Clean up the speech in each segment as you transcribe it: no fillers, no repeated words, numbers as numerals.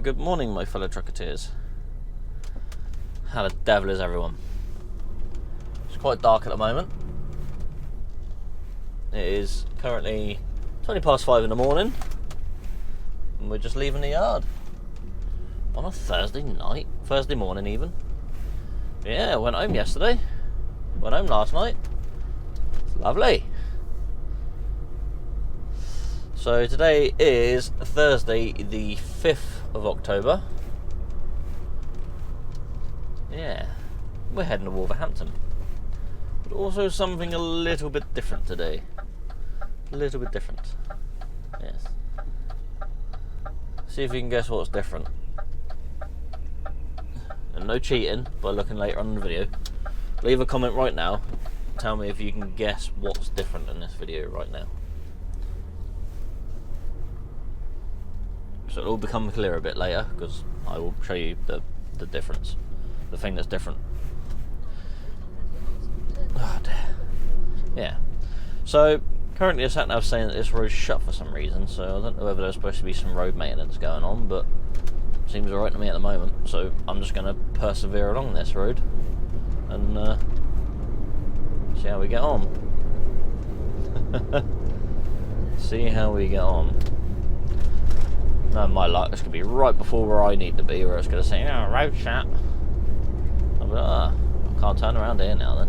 good morning, my fellow trucketeers. How the devil is everyone? It's quite dark at the moment. It is currently 20 past 5 in the morning, and we're just leaving the yard on a Thursday morning even. Yeah, I went home yesterday, went home last night. It's lovely. So today is Thursday the 5th of October. Yeah, we're heading to Wolverhampton. But also something a little bit different today. A little bit different. Yes. See if you can guess what's different. And no cheating by looking later on in the video. Leave a comment right now. Tell me if you can guess what's different in this video right now. So it'll all become clear a bit later, because I will show you the difference. The thing that's different. Oh dear. Yeah. So currently a sat nav saying that this road's shut for some reason, so I don't know whether there's supposed to be some road maintenance going on, but it seems alright to me at the moment. So I'm just going to persevere along this road and see how we get on. See how we get on. No, my luck, this could be right before where I need to be, where it's going to say, oh, road shut. I'm like, I can't turn around here now then.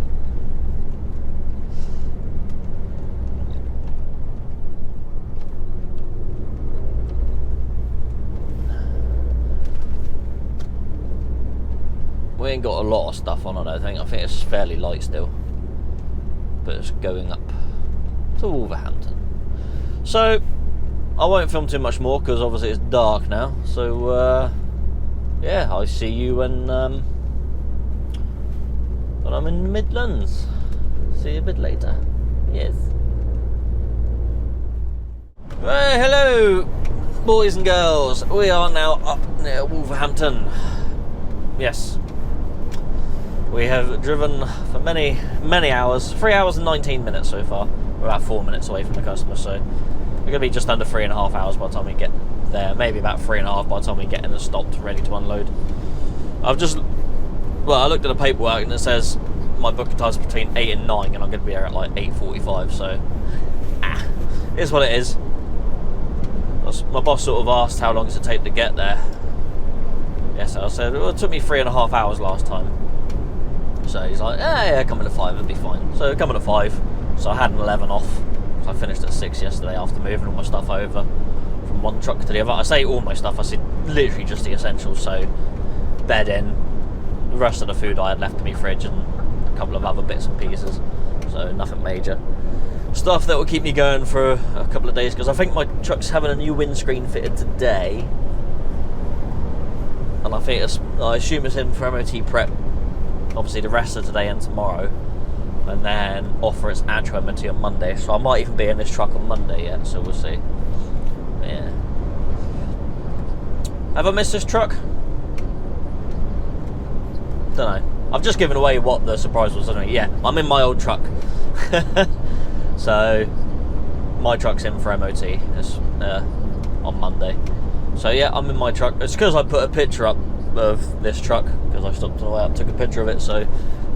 We ain't got a lot of stuff on, I don't think. I think it's fairly light still. But it's going up to Wolverhampton. So I won't film too much more because obviously it's dark now. So yeah, I see you when I'm in the Midlands. See you a bit later. Yes. Well, hello, boys and girls. We are now up near Wolverhampton. Yes. We have driven for many, many hours. 3 hours and 19 minutes so far. We're about 4 minutes away from the customer, so we're going to be just under 3.5 hours by the time we get there. Maybe about 3.5 by the time we get in and stopped, ready to unload. I looked at the paperwork and it says my booking time's between 8 and 9, and I'm going to be there at like 8:45. So, it is what it is. My boss sort of asked how long does it take to get there. Yes, I said, well, it took me 3.5 hours last time. So he's like, yeah, coming at 5, it'll be fine. So coming at 5, so I had an 11 off. So I finished at 6 yesterday after moving all my stuff over from one truck to the other. I say all my stuff, I said literally just the essentials. So bed in, the rest of the food I had left in my fridge, and a couple of other bits and pieces. So nothing major. Stuff that will keep me going for a couple of days, because I think my truck's having a new windscreen fitted today. And I assume it's in for MOT prep, obviously the rest of today and tomorrow, and then off for its actual MOT on Monday. So I might even be in this truck on Monday yet, so we'll see. But yeah. Have I missed this truck? Don't know. I've just given away what the surprise was anyway. Yeah, I'm in my old truck. So my truck's in for MOT on Monday. So yeah, I'm in my truck. It's because I put a picture up of this truck, because I stopped on the way up, took a picture of it. So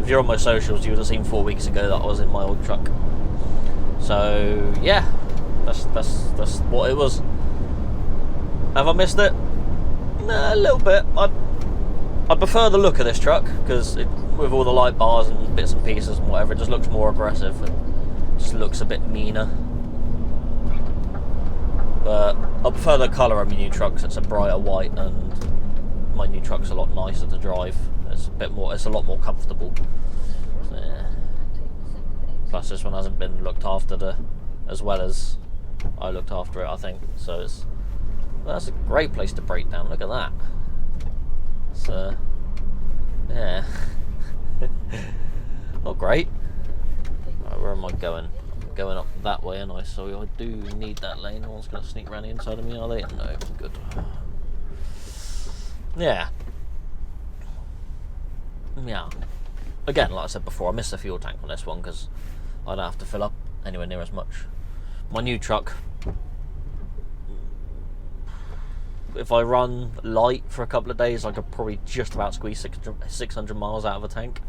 if you're on my socials, you would have seen 4 weeks ago that I was in my old truck. So yeah, that's what it was. Have I missed it? Nah, a little bit. I prefer the look of this truck, because with all the light bars and bits and pieces and whatever, it just looks more aggressive and just looks a bit meaner. But I prefer the colour of my new truck, because it's a brighter white, and my new truck's a lot nicer to drive. It's a lot more comfortable. So, yeah. Plus this one hasn't been looked after as well as I looked after it, I think. So that's a great place to break down. Look at that. So yeah. Not great. Right, where am I going? Going up that way, and so I do need that lane. No one's going to sneak around the inside of me, are they? No, good. Yeah. Again, like I said before, I missed the fuel tank on this one because I don't have to fill up anywhere near as much. My new truck, if I run light for a couple of days, I could probably just about squeeze 600 miles out of a tank.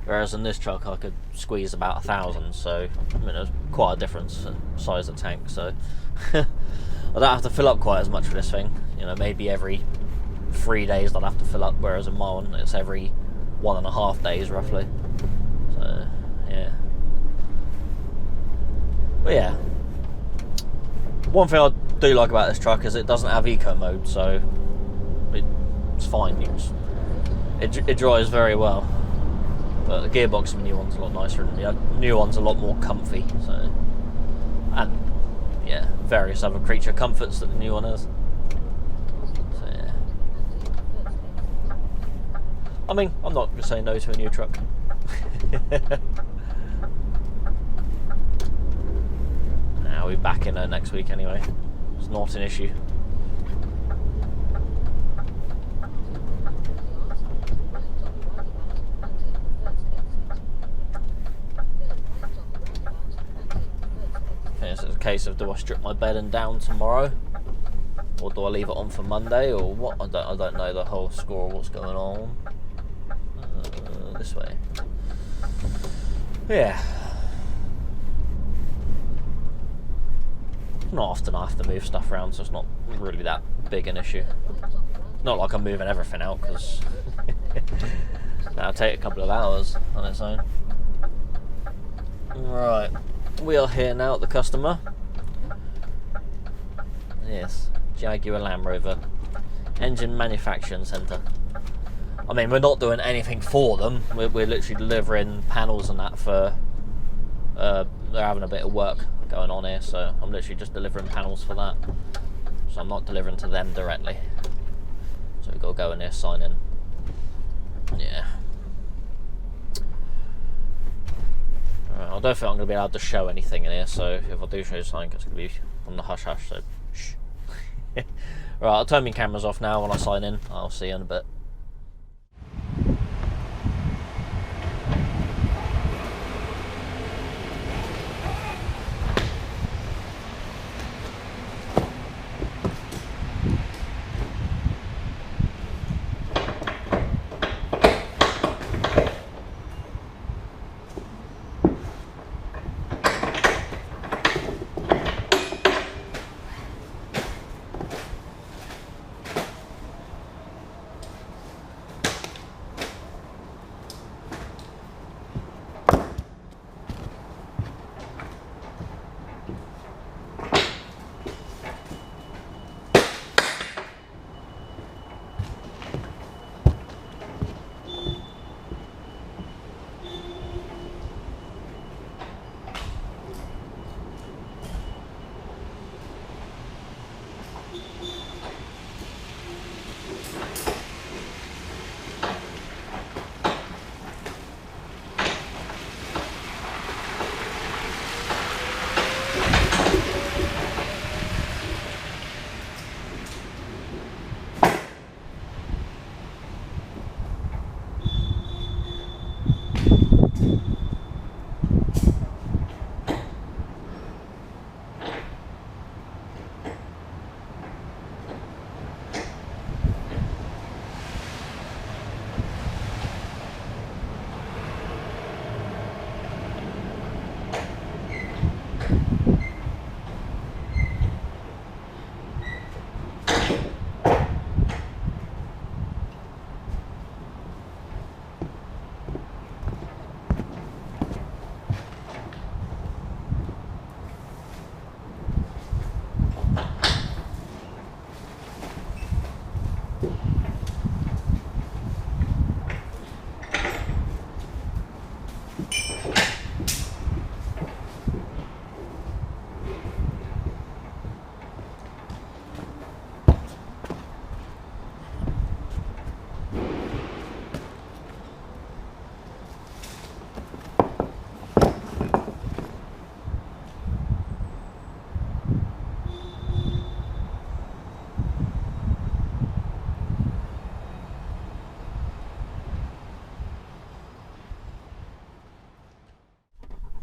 Whereas in this truck, I could squeeze about 1,000. So I mean, there's quite a difference in size of tank. So I don't have to fill up quite as much for this thing. You know, maybe every 3 days I'll have to fill up, whereas in my one it's every 1.5 days roughly. So yeah. But yeah, one thing I do like about this truck is it doesn't have eco mode, so it's fine. It drives very well. But the gearbox in the new one's a lot nicer, and the new one's a lot more comfy. So, and yeah, various other creature comforts that the new one has. So yeah, I mean, I'm not going to say no to a new truck. Now we're back in there next week anyway. It's not an issue. Okay, so it's a case of, do I strip my bedding down tomorrow, or do I leave it on for Monday, or what? I don't know the whole score of what's going on. This way. Yeah. Not often I have to move stuff around, so it's not really that big an issue. Not like I'm moving everything out, because that'll take a couple of hours on its own. Right, we are here now at the customer. Yes, Jaguar Land Rover Engine Manufacturing Centre. I mean, we're not doing anything for them. We're literally delivering panels and that for. They're having a bit of work going on here, so I'm literally just delivering panels for that. So I'm not delivering to them directly. So we've got to go in there, sign in. Yeah. Right, I don't think I'm going to be able to show anything in here, so if I do show something, it's going to be on the hush hush, so shh. Right, I'll turn my cameras off now when I sign in. I'll see you in a bit.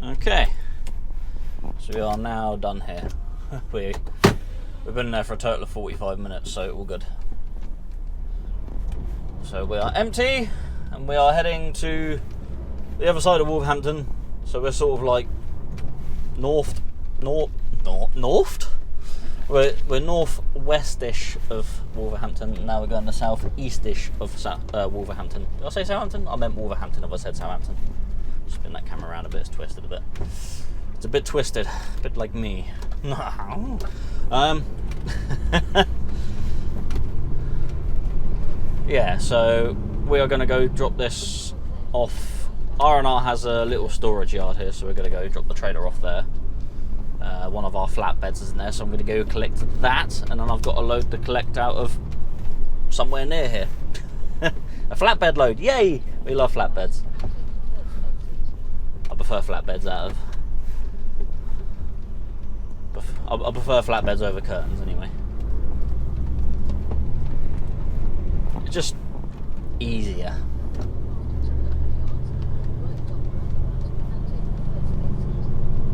Okay, so we are now done here. we We've been there for a total of 45 minutes, so all good. So we are empty, and we are heading to the other side of Wolverhampton. So we're sort of like north. We're northwest-ish of Wolverhampton, and now we're going to southeast-ish of Wolverhampton. Did I say Southampton? I meant Wolverhampton if I said Southampton. Spin that camera around a bit, it's twisted a bit. It's a bit twisted, a bit like me. Yeah, so we are going to go drop this off. R&R has a little storage yard here, so we're going to go drop the trailer off there. One of our flatbeds is in there, so I'm going to go collect that, and then I've got a load to collect out of somewhere near here. A flatbed load, yay! We love flatbeds. I prefer flatbeds I prefer flatbeds over curtains anyway. It's just easier.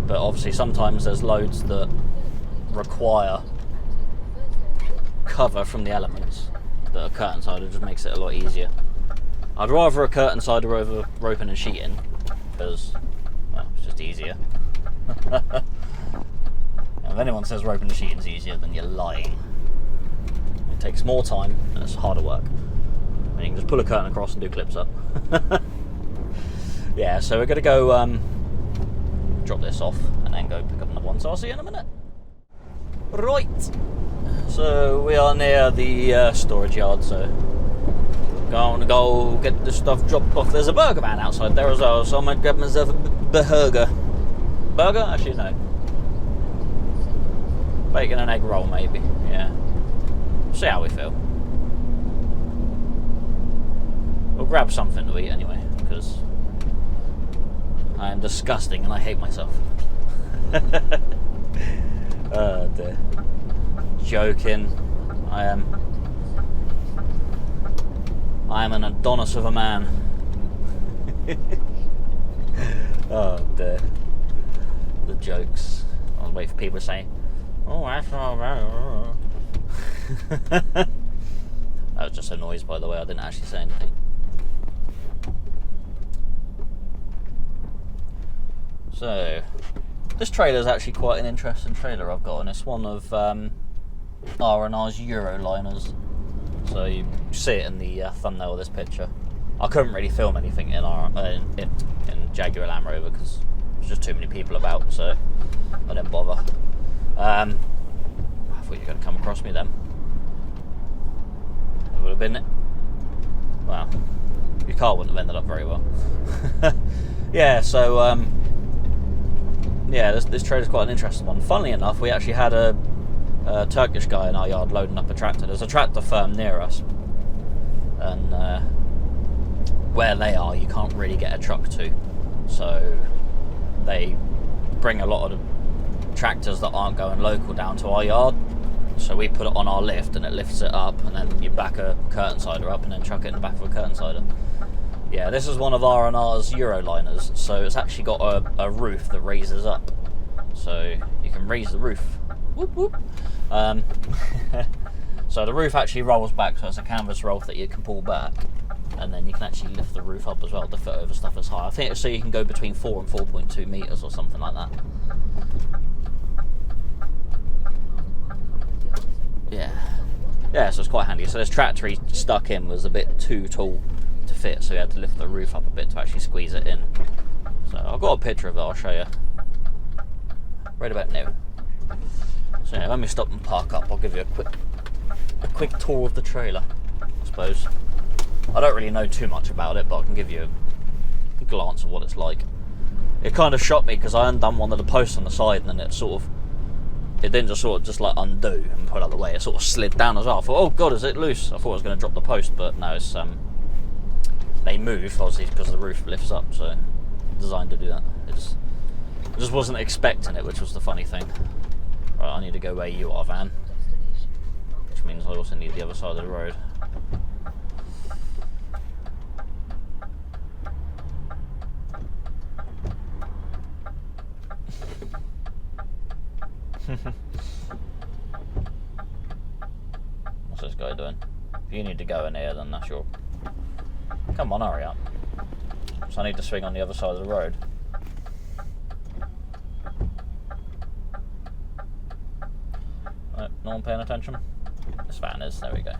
But obviously sometimes there's loads that require cover from the elements that a curtain sider just makes it a lot easier. I'd rather a curtain sider over roping and sheeting because, well, it's just easier. If anyone says roping and sheeting is easier, then you're lying. It takes more time and it's harder work. And you can just pull a curtain across and do clips up. Yeah, so we're going to go drop this off and then go pick up another one, so I'll see you in a minute. Right, so we are near the storage yard, so going to go get the stuff dropped off. There's a burger van outside there as well, so I might grab myself a burger. Burger? Actually no. Bacon and egg roll maybe, yeah. See how we feel. We'll grab something to eat anyway, because I am disgusting and I hate myself. Oh dear. Joking. I am an Adonis of a man. Oh dear. The jokes. I'll wait for people to say, oh, that's all right. That was just a noise, by the way. I didn't actually say anything. So, this trailer is actually quite an interesting trailer I've got, and it's one of R&R's Euroliners. So you see it in the thumbnail of this picture. I couldn't really film anything in Jaguar Land Rover because there's just too many people about, so I didn't bother. I thought you were going to come across me then. It would have been, well, your car wouldn't have ended up very well. Yeah, so yeah, this trailer's quite an interesting one. Funnily enough, we actually had a Turkish guy in our yard loading up a tractor. There's a tractor firm near us, and where they are, you can't really get a truck to. So they bring a lot of tractors that aren't going local down to our yard. So we put it on our lift, and it lifts it up, and then you back a curtain sider up, and then chuck it in the back of a curtain sider. Yeah, this is one of R&R's Euroliners, so it's actually got a roof that raises up. So you can raise the roof. Whoop, whoop. So the roof actually rolls back, so it's a canvas roll that you can pull back. And then you can actually lift the roof up as well to fit over stuff as high. I think it's so you can go between 4 and 4.2 metres or something like that. Yeah. Yeah, so it's quite handy. So this tractor he stuck in was a bit too tall to fit, so we had to lift the roof up a bit to actually squeeze it in. So I've got a picture of it, I'll show you right about now. So yeah, let me stop and park up. I'll give you a quick tour of the trailer, I suppose. I don't really know too much about it, but I can give you a glance of what it's like. It kind of shocked me because I undone one of the posts on the side, and then it didn't just like undo and put out the way. It sort of slid down as well. I thought, oh god, is it loose? I thought I was going to drop the post, but no, it's they move obviously because the roof lifts up, so designed to do that. I just wasn't expecting it, which was the funny thing. Right, I need to go where you are, van, which means I also need the other side of the road. you need to go in here, then that's your... Come on, hurry up. So I need to swing on the other side of the road. Right, no one paying attention? This van is, there we go.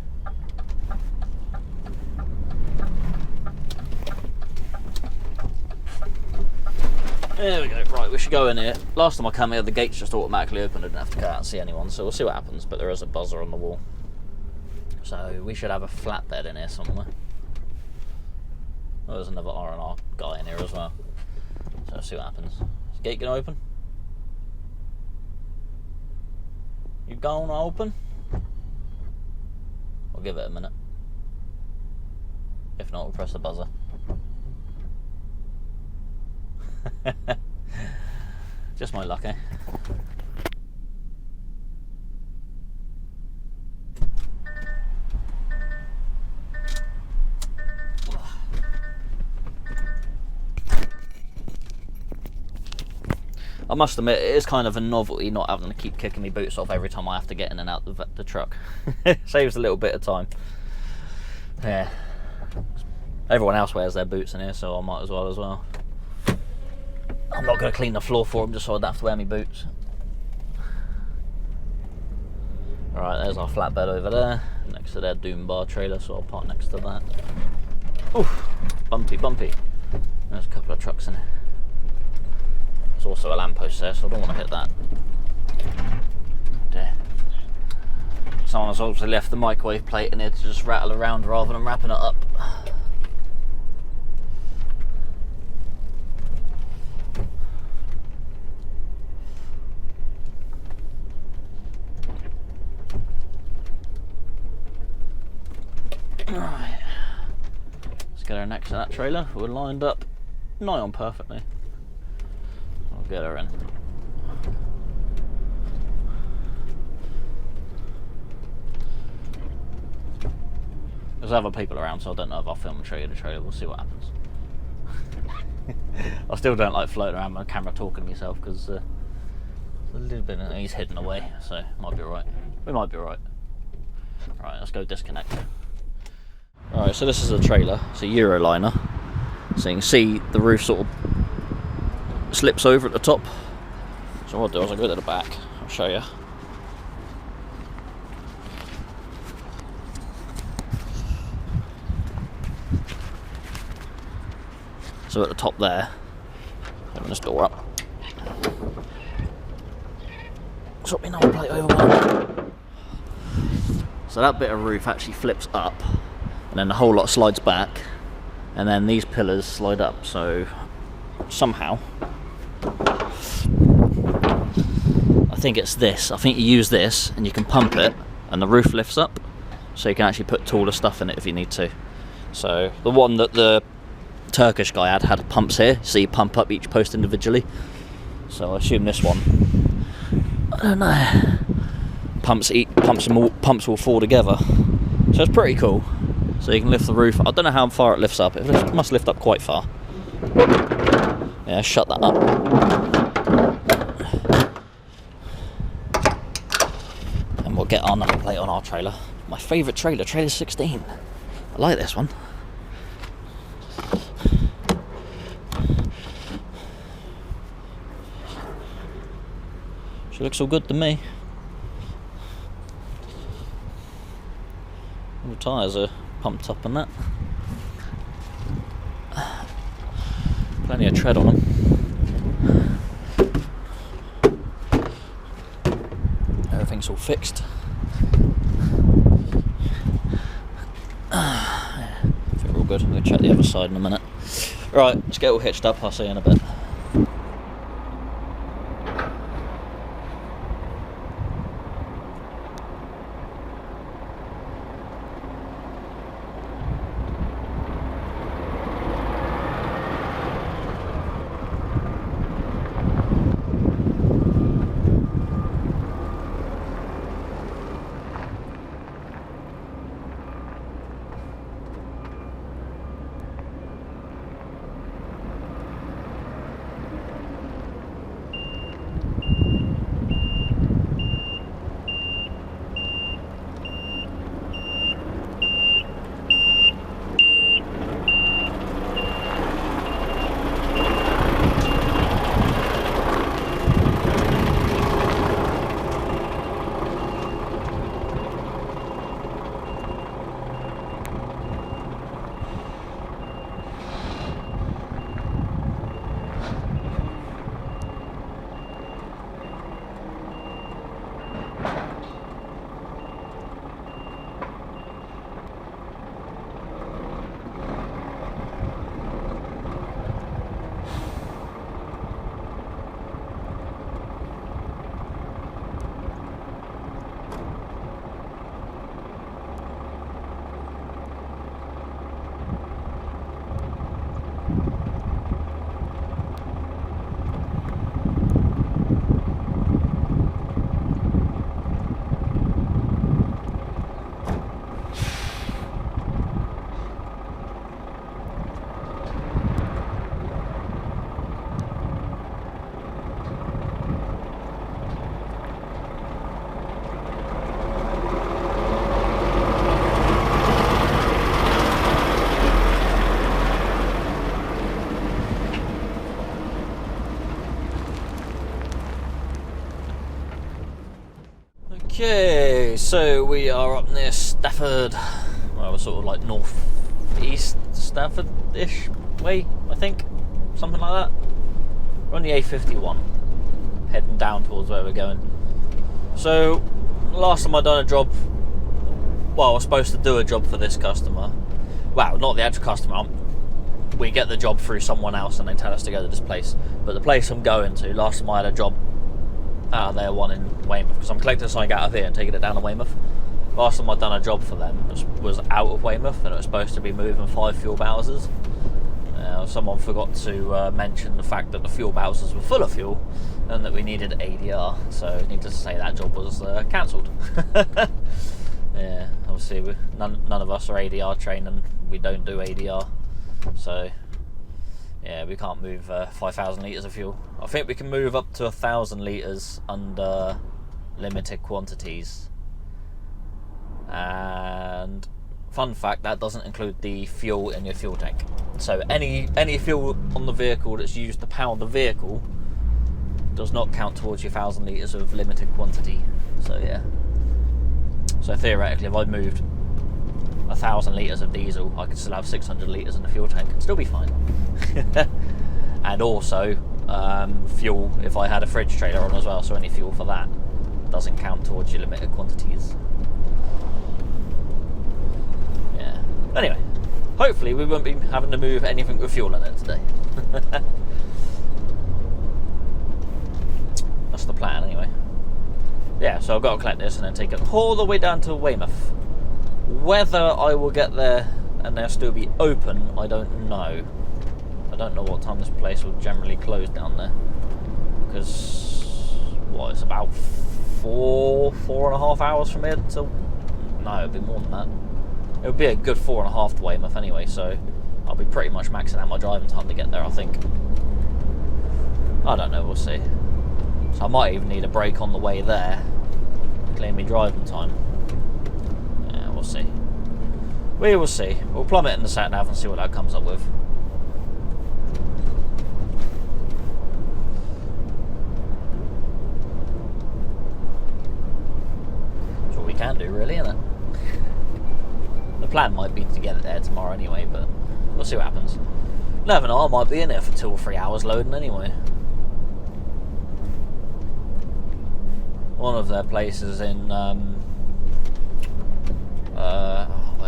There we go, right, we should go in here. Last time I came here, the gates just automatically opened. I didn't have to go out and see anyone, so we'll see what happens, but there is a buzzer on the wall. So we should have a flatbed in here somewhere. Oh, there's another R&R guy in here as well. So let's see what happens. Is the gate going to open? You going to open? I'll give it a minute. If not, we'll press the buzzer. Just my luck, eh? I must admit, it is kind of a novelty not having to keep kicking my boots off every time I have to get in and out the truck. It saves a little bit of time. Yeah. Everyone else wears their boots in here, so I might as well. I'm not going to clean the floor for them just so I don't have to wear my boots. Alright, there's our flatbed over there, next to their Doom Bar trailer, so I'll park next to that. Oof, bumpy. There's a couple of trucks in here. There's also a lamppost there, so I don't want to hit that. There. Someone's obviously left the microwave plate in here to just rattle around rather than wrapping it up. Right, let's get her next to that trailer. We're lined up nigh on perfectly. I'll get her in. There's other people around, so I don't know if I'll film and show you the trailer. We'll see what happens. I still don't like floating around with my camera talking to myself because a little bit he's hidden away, so might be alright. We might be alright. Right, let's go disconnect. Alright, so this is a trailer. It's a Euroliner. So you can see the roof sort of slips over at the top. So what I'll do is I'll go to the back. I'll show you. So at the top there, open this door up. Swap my number plate over one. So that bit of roof actually flips up, and then the whole lot slides back, and then these pillars slide up. So somehow, I think it's this. I think you use this, and you can pump it, and the roof lifts up, so you can actually put taller stuff in it if you need to. So the one that the Turkish guy had pumps here, so you pump up each post individually. So I assume this one, I don't know, pumps all four together. So it's pretty cool. So you can lift the roof. I don't know how far it lifts up. It must lift up quite far. Yeah, shut that up. And we'll get our number plate on our trailer. My favourite trailer, trailer 16. I like this one. She looks all good to me. All the tyres are pumped up and that. Plenty of tread on them. Everything's all fixed. I think we're all good. I'm going to check the other side in a minute. Right, let's get all hitched up. I'll see you in a bit. Okay, so we are up near Stafford. Well, we're sort of like north-east Stafford-ish way, I think. Something like that. We're on the A51, heading down towards where we're going. So, last time I done a job, well, I was supposed to do a job for this customer. Well, not the actual customer. We get the job through someone else and they tell us to go to this place. But the place I'm going to, last time I had a job out of there, one in Weymouth, because I'm collecting something out of here and taking it down to Weymouth. Last time I'd done a job for them was out of Weymouth, and it was supposed to be moving 5 fuel bowsers. Someone forgot to mention the fact that the fuel bowsers were full of fuel and that we needed ADR, so needless to say that job was cancelled. Yeah, obviously none of us are ADR trained and we don't do ADR, so yeah, we can't move 5,000 litres of fuel. I think we can move up to 1,000 litres under limited quantities. And fun fact, that doesn't include the fuel in your fuel tank. So any fuel on the vehicle that's used to power the vehicle does not count towards your 1,000 litres of limited quantity. So yeah. So theoretically, if I moved 1,000 litres of diesel, I could still have 600 litres in the fuel tank and still be fine. And also fuel if I had a fridge trailer on as well, so any fuel for that doesn't count towards your limited quantities. Yeah. Anyway, hopefully we won't be having to move anything with fuel in it today. That's the plan anyway. Yeah, so I've got to collect this and then take it all the way down to Weymouth. Whether I will get there and they'll still be open, I don't know. I don't know what time this place will generally close down there. Because, what, it's about 4.5 hours from here to... No, it'll be more than that. It'll be a good 4.5 to Weymouth anyway, so I'll be pretty much maxing out my driving time to get there, I think. I don't know, we'll see. So I might even need a break on the way there to clear me driving time. Yeah, we'll see. We will see. We'll plumb it in the sat-nav and see what that comes up with. That's what we can do, really, isn't it? The plan might be to get it there tomorrow anyway, but we'll see what happens. Never know, I might be in there for 2 or 3 hours loading anyway. One of their places in, where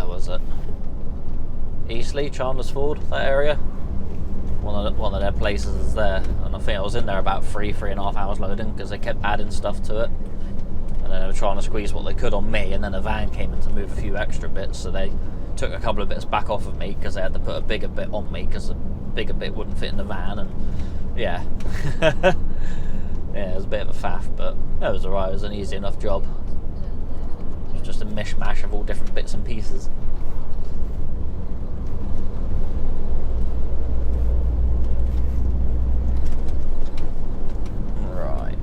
was it? Eastleigh, Chandlersford, that area. One of their places is there, and I think I was in there about 3.5 hours loading because they kept adding stuff to it, and then they were trying to squeeze what they could on me, and then a van came in to move a few extra bits, so they took a couple of bits back off of me because they had to put a bigger bit on me because the bigger bit wouldn't fit in the van, and yeah. Yeah, it was a bit of a faff, but it was alright. It was an easy enough job. It was just a mishmash of all different bits and pieces. Right.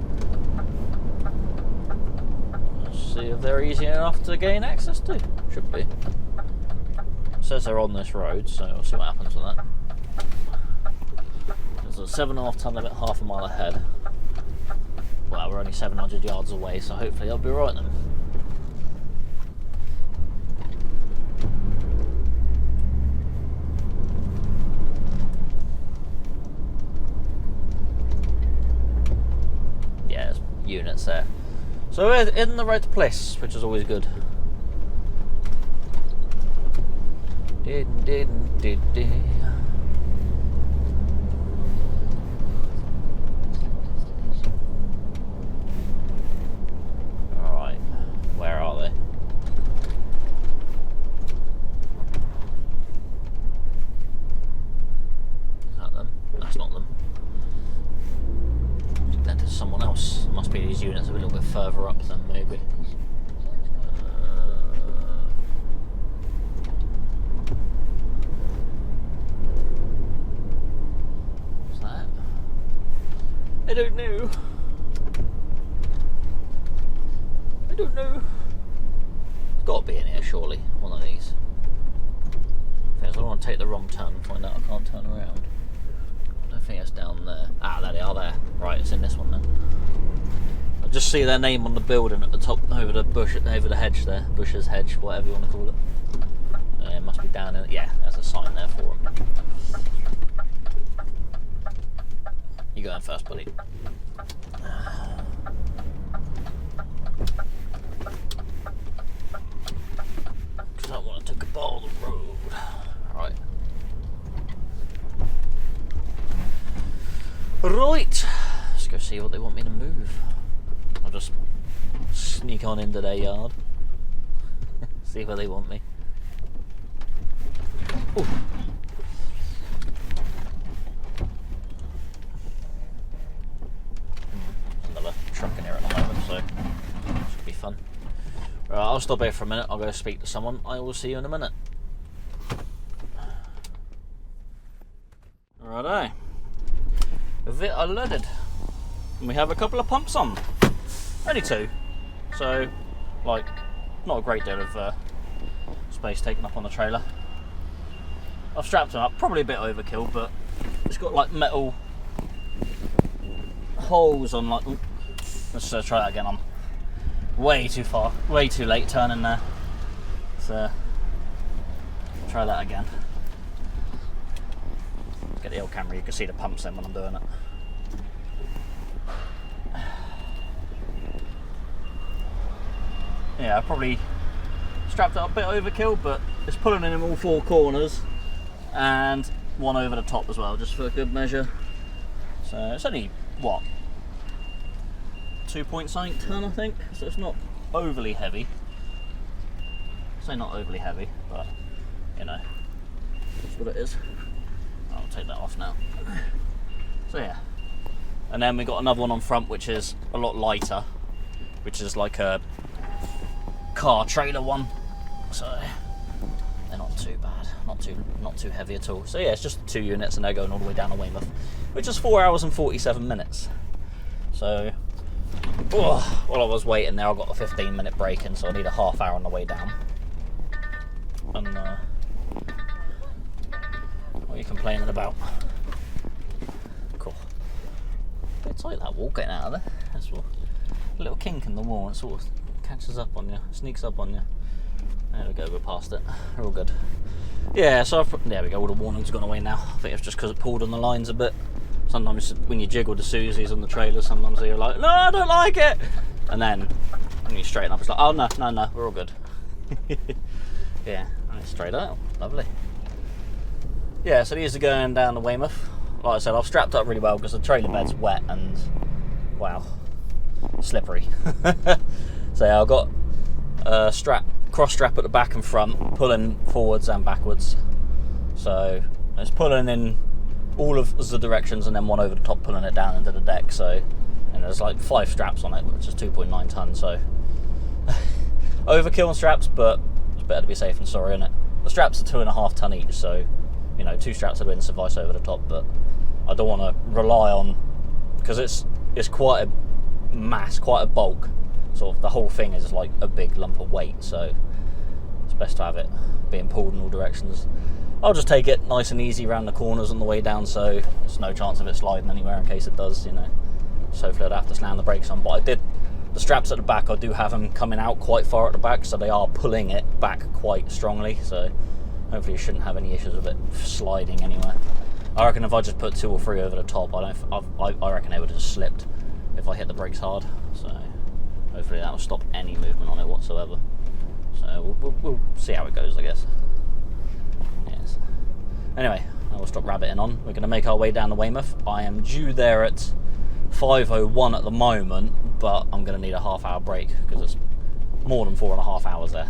Let's see if they're easy enough to gain access to. Should be. It says they're on this road, so we'll see what happens with that. There's a 7.5 tonne limit, half a mile ahead. Well, we're only 700 yards away, so hopefully I'll be right then. Yeah, there's units there. So we're in the right place, which is always good. Where are they? Is that them? That's not them. I think that is someone else. Must be these units a little bit further up than maybe. What's that? I don't know. I don't know. It's got to be in here, surely. One of these. I don't want to take the wrong turn and find out I can't turn around. I don't think it's down there. Ah, there they are there. Right, it's in this one then. I just see their name on the building at the top, over the bush, over the hedge there, Bush's hedge, whatever you want to call it. It must be down in, yeah, there's a sign there for them. You go in first, buddy. Because I want to take a ball of the road. Right. Right. Let's go see what they want me to move. I'll just sneak on into their yard. See where they want me. Ooh. Another truck in here at the moment, so should be fun. Right, I'll stop here for a minute. I'll go speak to someone. I will see you in a minute. Righto. Bit unloaded. And we have a couple of pumps on. Only 2. So, like, not a great deal of space taken up on the trailer. I've strapped them up, probably a bit overkill, but it's got like metal holes on, like, ooh, let's try that again. I'm way too far, way too late turning there. So, try that again. Get the old camera, you can see the pumps in when I'm doing it. Yeah, I probably strapped it up a bit overkill, but it's pulling in all 4 corners and one over the top as well, just for good measure. So it's only, what, 2 point something ton, I think, so it's not overly heavy. Say not overly heavy, but you know, that's what it is. I'll take that off now. So yeah, and then we got another one on front which is a lot lighter, which is like a car trailer one, so they're not too bad, not too heavy at all. So yeah, it's just 2 units and they're going all the way down to Weymouth, which is 4 hours and 47 minutes. So while I was waiting there, I got a 15-minute break in, so I need a half hour on the way down. And what are you complaining about? Cool. Bit tight that wall getting out of there. That's what, a little kink in the wall and sort of catches up on you, sneaks up on you. There we go, we're past it. We're all good. Yeah, so there we go, all the warning's gone away now. I think it's just because it pulled on the lines a bit. Sometimes when you jiggle the Susies on the trailer, sometimes you're like, no, I don't like it. And then when you straighten up, it's like, oh no, we're all good. Yeah, and it's straight out. Lovely. Yeah, so these are going down to Weymouth. Like I said, I've strapped up really well because the trailer bed's wet and, wow, slippery. So yeah, I've got a cross strap at the back and front, pulling forwards and backwards. So it's pulling in all of the directions and then one over the top pulling it down into the deck. So, and there's like 5 straps on it, which is 2.9 tons. So overkill on straps, but it's better to be safe than sorry, isn't it? The straps are 2.5 ton each, so you know 2 straps would have been suffice over the top. But I don't want to rely on, because it's quite a mass, quite a bulk. Sort of the whole thing is like a big lump of weight, so it's best to have it being pulled in all directions. I'll just take it nice and easy around the corners on the way down, so there's no chance of it sliding anywhere in case it does, you know. So hopefully I'd have to slam the brakes on. But I did, the straps at the back, I do have them coming out quite far at the back, so they are pulling it back quite strongly, so hopefully you shouldn't have any issues with it sliding anywhere. I reckon if I just put 2 or 3 over the top, I reckon they would have just slipped if I hit the brakes hard, so hopefully that will stop any movement on it whatsoever. So we'll see how it goes, I guess. Yes. Anyway, I will stop rabbiting on. We're going to make our way down to Weymouth. I am due there at 5:01 at the moment, but I'm going to need a half-hour break because it's more than 4.5 hours there.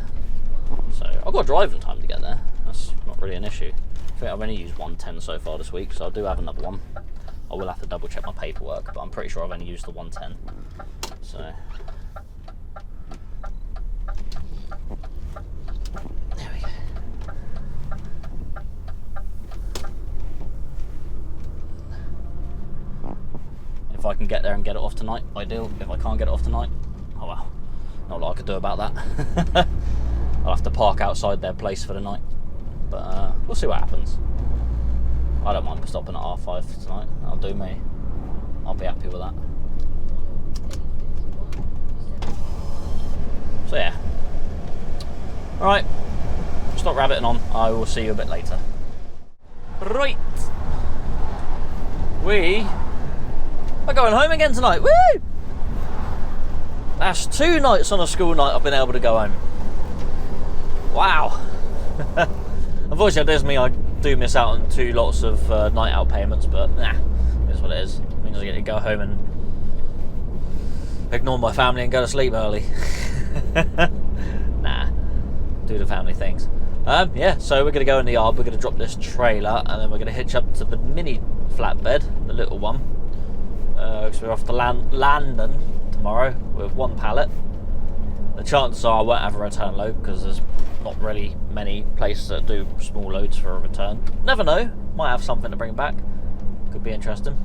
So I've got driving time to get there. That's not really an issue. I think I've only used 110 so far this week, so I do have another one. I will have to double check my paperwork, but I'm pretty sure I've only used the 110. So there we go. If I can get there and get it off tonight, ideal. If I can't get it off tonight, oh well, not a lot I could do about that. I'll have to park outside their place for the night, but we'll see what happens. I don't mind stopping at R5 tonight. I'll do me. I'll be happy with that. So yeah. Alright, stop rabbiting on. I will see you a bit later. Right. We are going home again tonight. Woo! That's 2 nights on a school night I've been able to go home. Wow. Unfortunately, that does mean I do miss out on 2 lots of night out payments, but nah, it is what it is. It means I get to go home and ignore my family and go to sleep early. Nah, do the family things. Yeah, so we're going to go in the yard, we're going to drop this trailer, and then we're going to hitch up to the mini flatbed, the little one. Because we're off to London tomorrow with 1 pallet. The chances are I won't have a return load because there's not really many places that do small loads for a return. Never know, might have something to bring back. Could be interesting.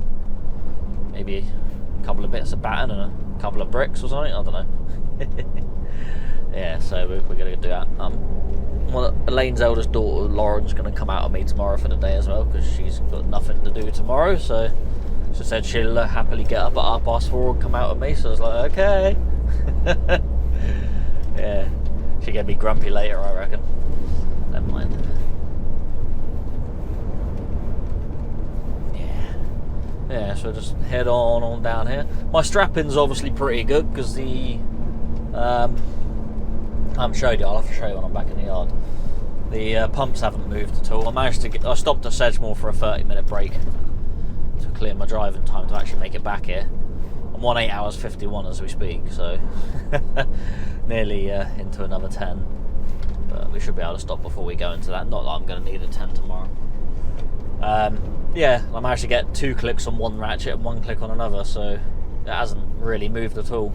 Maybe a couple of bits of batten and a couple of bricks or something, I don't know. Yeah, so we're going to do that. Elaine's eldest daughter, Lauren's going to come out of me tomorrow for the day as well because she's got nothing to do tomorrow, so she said she'll happily get up at 4:30 and come out of me, so I was like, okay. Yeah, she'll get me grumpy later, I reckon. Never mind. Yeah, so just head on down here. My strapping's obviously pretty good because the I haven't showed you. I'll have to show you when I'm back in the yard. The pumps haven't moved at all. I stopped at Sedgemoor for a 30-minute break to clear my driving time to actually make it back here. I'm on 8 hours 51 as we speak, so nearly into another 10. But we should be able to stop before we go into that. Not that I'm going to need a 10 tomorrow. Yeah, I managed to get 2 clicks on one ratchet and 1 click on another, so it hasn't really moved at all.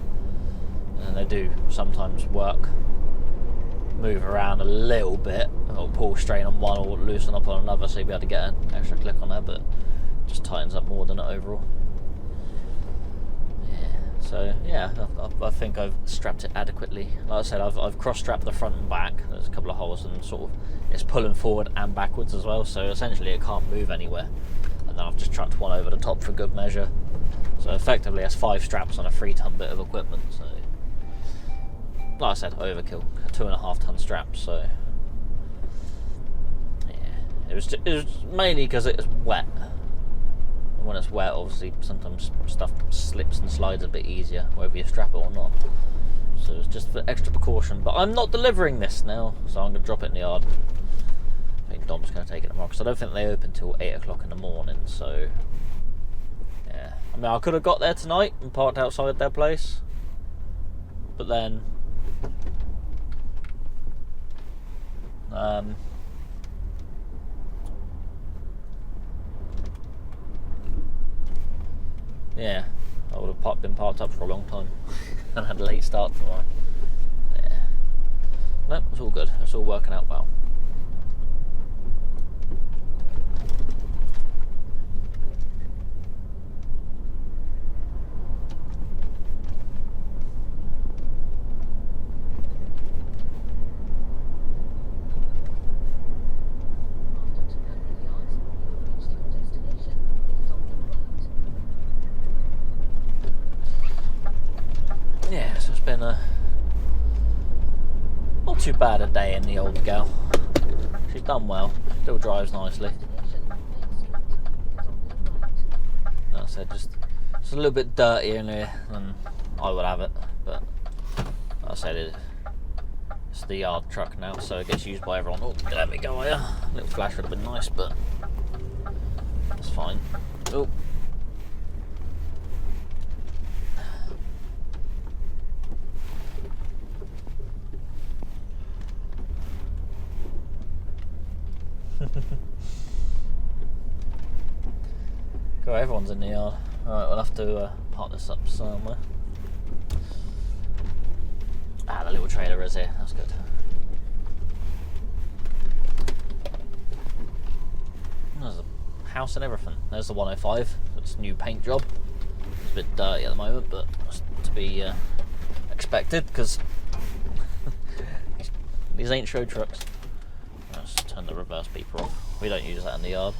And they do sometimes move around a little bit. It'll pull strain on one or loosen up on another, so you'll be able to get an extra click on there, but it just tightens up more than it overall. Yeah, so yeah, I think I've strapped it adequately. Like I said, I've cross-strapped the front and back. There's a couple of holes and sort of it's pulling forward and backwards as well, so essentially it can't move anywhere. And then I've just trucked one over the top for good measure. So effectively that's 5 straps on a 3-ton bit of equipment. So like I said, overkill, a 2.5-ton strap. So yeah, it was mainly because it was wet. And when it's wet, obviously sometimes stuff slips and slides a bit easier, whether you strap it or not. So it's just for extra precaution. But I'm not delivering this now, so I'm going to drop it in the yard. I think Dom's going to take it tomorrow because I don't think they open till 8 o'clock in the morning. So yeah, I mean I could have got there tonight and parked outside their place, but then yeah, I would have been parked up for a long time and had a late start tomorrow. Yeah, no, it's all good. It's all working out well. Yeah, so it's been not too bad a day in the old gal. She's done well, still drives nicely. Like I said, just it's a little bit dirtier in here than I would have it, but like I said, it's the yard truck now, so it gets used by everyone. Oh, there we go, yeah. A little flash would have been nice, but that's fine. Oh. Go, everyone's in the yard. Alright, we'll have to park this up somewhere. Ah, the little trailer is here, that's good. There's a house and everything. There's the 105, it's a new paint job. It's a bit dirty at the moment, but it's to be expected because these ain't show trucks. Let's turn the reverse beeper off. We don't use that in the yard.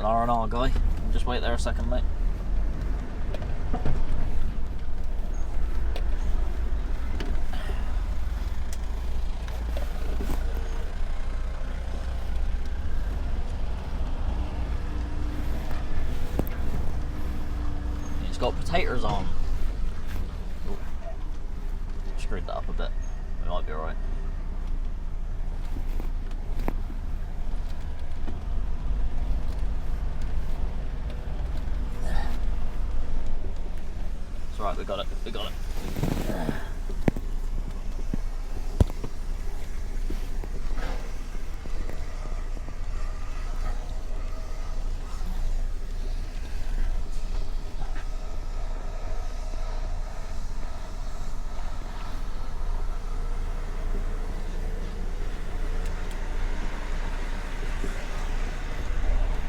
an R&R guy. Just wait there a second, mate. It's got potatoes on. Ooh. Screwed that up a bit. We might be alright. It's alright, we got it. We got it.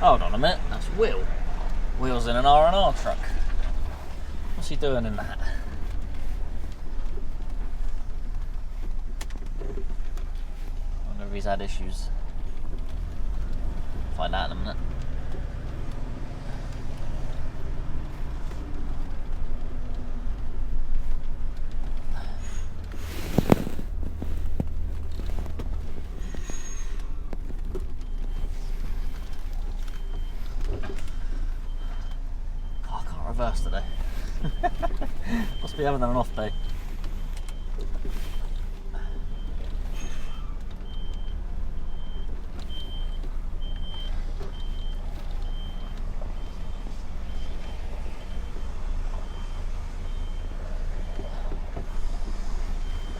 Hold on a minute, that's Will. Will's in an R&R truck. What's he doing in that? I wonder if he's had issues. Find out in a minute. Reverse today. Must be having an off day.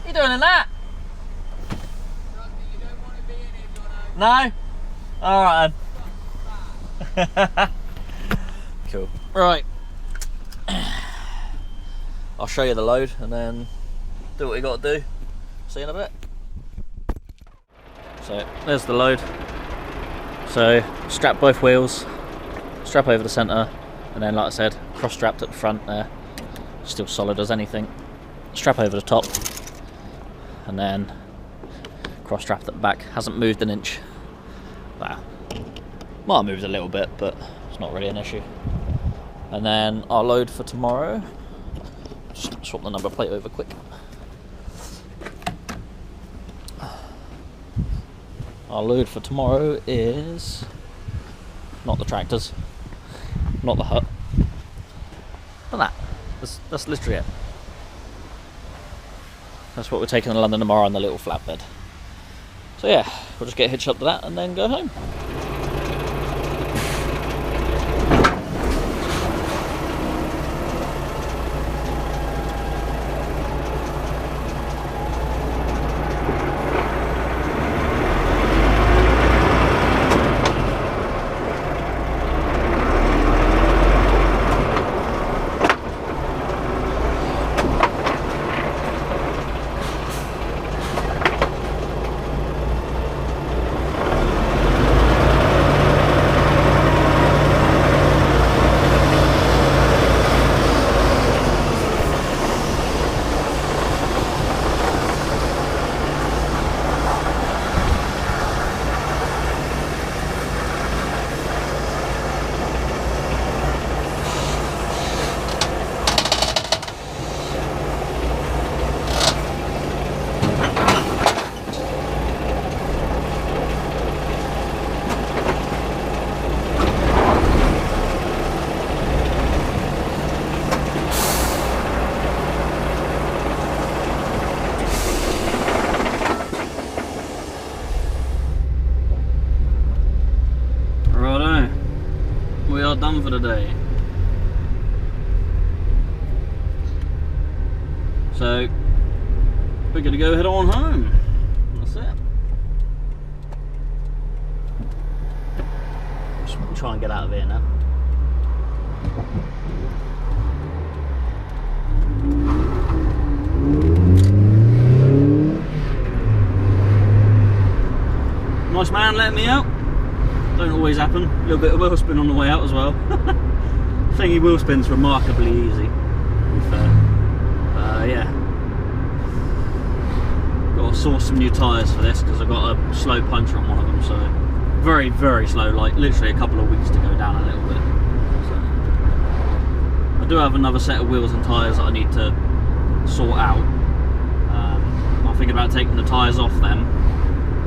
What are you doing in that? You don't want to be in it, Jono. No? Alright then. Cool. Right. I'll show you the load and then do what you got to do. See you in a bit. So there's the load. So strap both wheels, strap over the centre, and then like I said, cross strapped at the front there, still solid as anything. Strap over the top, and then cross strapped at the back. Hasn't moved an inch. Wow. Might have moved a little bit, but it's not really an issue. And then our load for tomorrow. Just swap the number plate over quick. Our load for tomorrow is not the tractors, not the hut, but that's literally it. That's what we're taking to London tomorrow on the little flatbed. So yeah, we'll just get hitched up to that and then go home. Done for the day. So we're gonna go head on home. That's it. Just try and get out of here now. Nice man letting me out. Don't always happen. A little bit of wheel spin on the way out as well. Thingy wheel spin's remarkably easy, to be fair. Yeah. Got to source some new tyres for this because I've got a slow puncture on one of them, so very, very slow, like literally a couple of weeks needs to go down a little bit. So I do have another set of wheels and tyres that I need to sort out. I'm thinking about taking the tyres off them,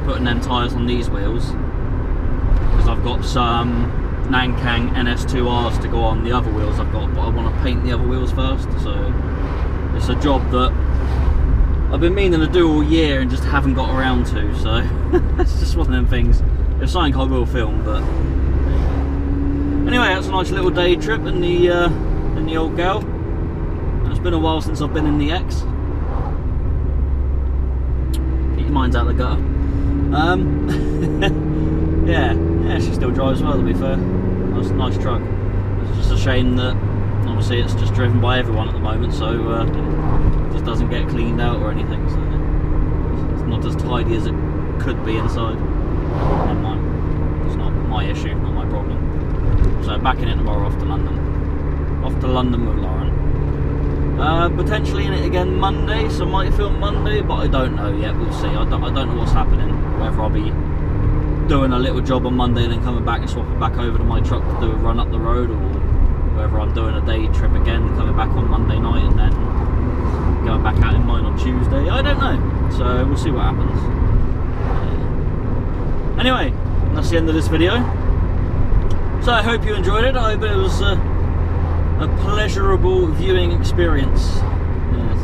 putting them tyres on these wheels, because I've got some Nankang NS2Rs to go on the other wheels I've got, but I want to paint the other wheels first. So it's a job that I've been meaning to do all year and just haven't got around to, so it's just one of them things. It's something I will film, but anyway, that's a nice little day trip in the old gal. It's been a while since I've been in the X. Keep your minds out of the gutter. Yeah, she still drives well, to be fair. That's a nice truck. It's just a shame that obviously it's just driven by everyone at the moment, so it just doesn't get cleaned out or anything, so it's not as tidy as it could be inside. Never mind. It's not my issue, not my problem. So back in it tomorrow, off to London. Off to London with Lauren. Potentially in it again Monday, so I might film Monday, but I don't know yet. We'll see. I don't know what's happening. Whether I'll be doing a little job on Monday and then coming back and swapping back over to my truck to do a run up the road, or whether I'm doing a day trip again, coming back on Monday night and then going back out in mine on Tuesday. I don't know. So we'll see what happens. Anyway, that's the end of this video. So I hope you enjoyed it. I hope it was a pleasurable viewing experience. Yes.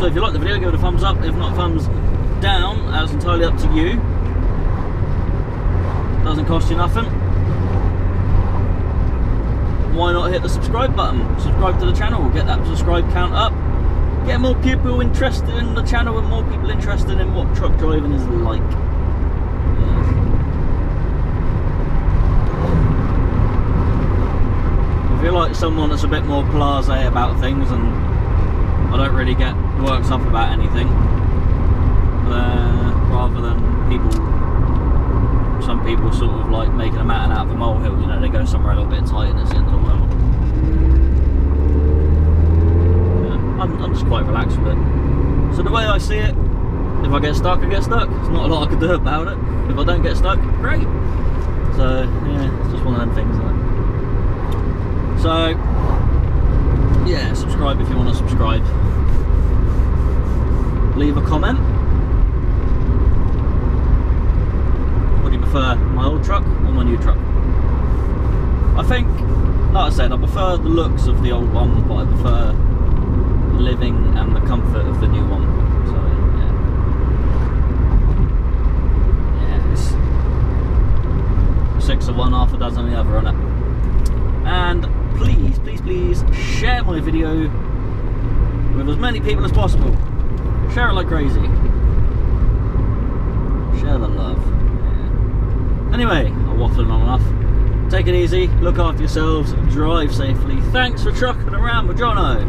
So if you like the video, give it a thumbs up. If not, thumbs down. That's entirely up to you. Doesn't cost you nothing. Why not hit the subscribe button? Subscribe to the channel, get that subscribe count up. Get more people interested in the channel and more people interested in what truck driving is like. Yes. If you're like someone that's a bit more blasé about things and I don't really get worked up about anything, rather than some people sort of like making a mountain out of a molehill, you know, they go somewhere a little bit tight and it's the end of the world. Yeah, I'm just quite relaxed with it. So the way I see it, if I get stuck, I get stuck. There's not a lot I can do about it. If I don't get stuck, great. So yeah, it's just one of them things, isn't it? So yeah, subscribe if you want to subscribe. Leave a comment. What do you prefer, my old truck or my new truck? I think, like I said, I prefer the looks of the old one, but I prefer the living and the comfort of the new one. So yeah, it's 6 of one, half a dozen of the other, isn't it? And please, please, please share my video with as many people as possible. Share it like crazy. Share the love. Yeah. Anyway, I'm waffling on enough. Take it easy, look after yourselves, drive safely. Thanks for trucking around with Jono.